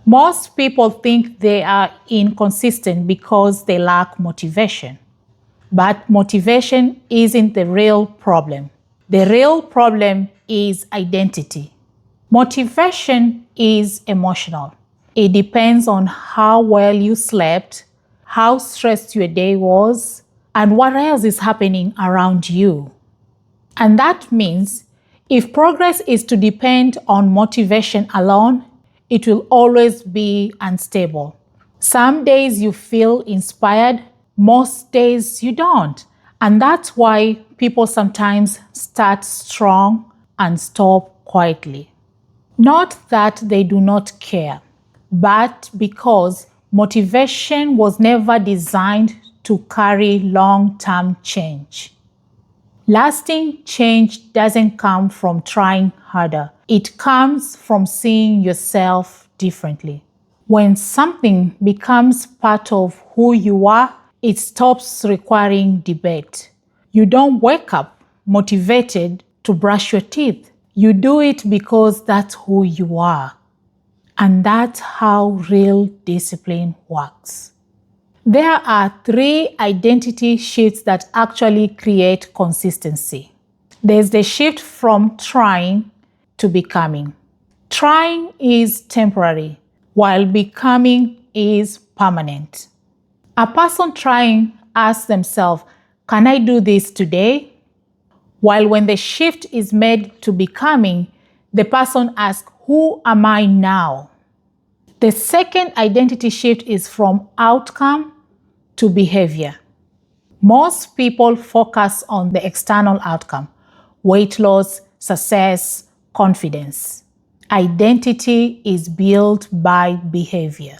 Most people think they are inconsistent because they lack motivation. But motivation isn't the real problem. The real problem is identity. Motivation is emotional. It depends on how well you slept, how stressed your day was, and what else is happening around you. And that means if progress is to depend on motivation alone, it will always be unstable. Some days you feel inspired, most days you don't. And that's why people sometimes start strong and stop quietly. Not that they do not care, but because motivation was never designed to carry long-term change. Lasting change doesn't come from trying harder. It comes from seeing yourself differently. When something becomes part of who you are, it stops requiring debate. You don't wake up motivated to brush your teeth. You do it because that's who you are. And that's how real discipline works. There are 3 identity shifts that actually create consistency. There's the shift from trying to becoming. Trying is temporary, while becoming is permanent. A person trying asks themselves, can I do this today? While when the shift is made to becoming, the person asks, who am I now? The second identity shift is from outcome to behavior. Most people focus on the external outcome: weight loss, success, confidence. Identity is built by behavior.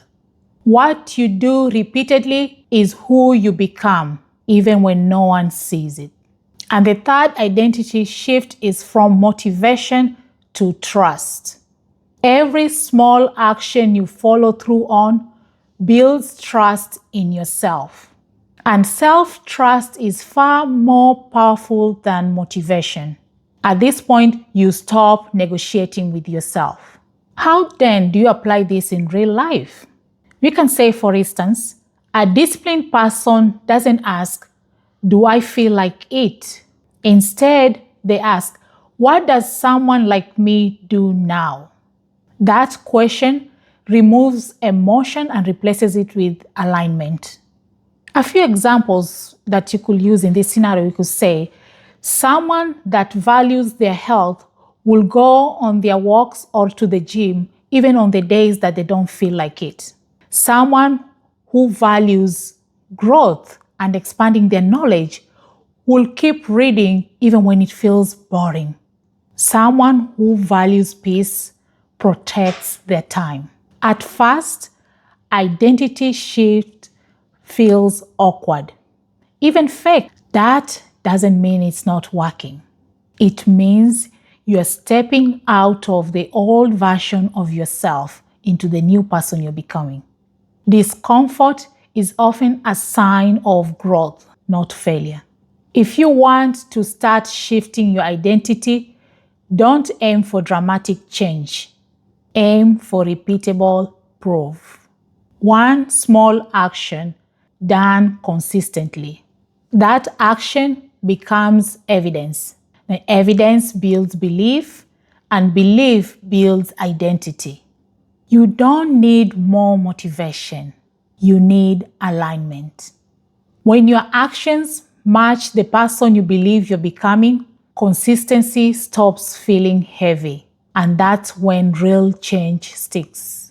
What you do repeatedly is who you become, even when no one sees it. And the third identity shift is from motivation to trust. Every small action you follow through on builds trust in yourself. And self-trust is far more powerful than motivation. At this point, you stop negotiating with yourself. How then do you apply this in real life? We can say, for instance, a disciplined person doesn't ask, do I feel like it? Instead, they ask, what does someone like me do now? That question removes emotion and replaces it with alignment. A few examples that you could use in this scenario, you could say, someone that values their health will go on their walks or to the gym even on the days that they don't feel like it. Someone who values growth and expanding their knowledge will keep reading even when it feels boring. Someone who values peace protects their time. At first, identity shift feels awkward, even fake. That doesn't mean it's not working. It means you're stepping out of the old version of yourself into the new person you're becoming. Discomfort is often a sign of growth, not failure. If you want to start shifting your identity, don't aim for dramatic change. Aim for repeatable proof. One small action done consistently. That action becomes evidence. And evidence builds belief, and belief builds identity. You don't need more motivation. You need alignment. When your actions match the person you believe you're becoming, consistency stops feeling heavy. And that's when real change sticks.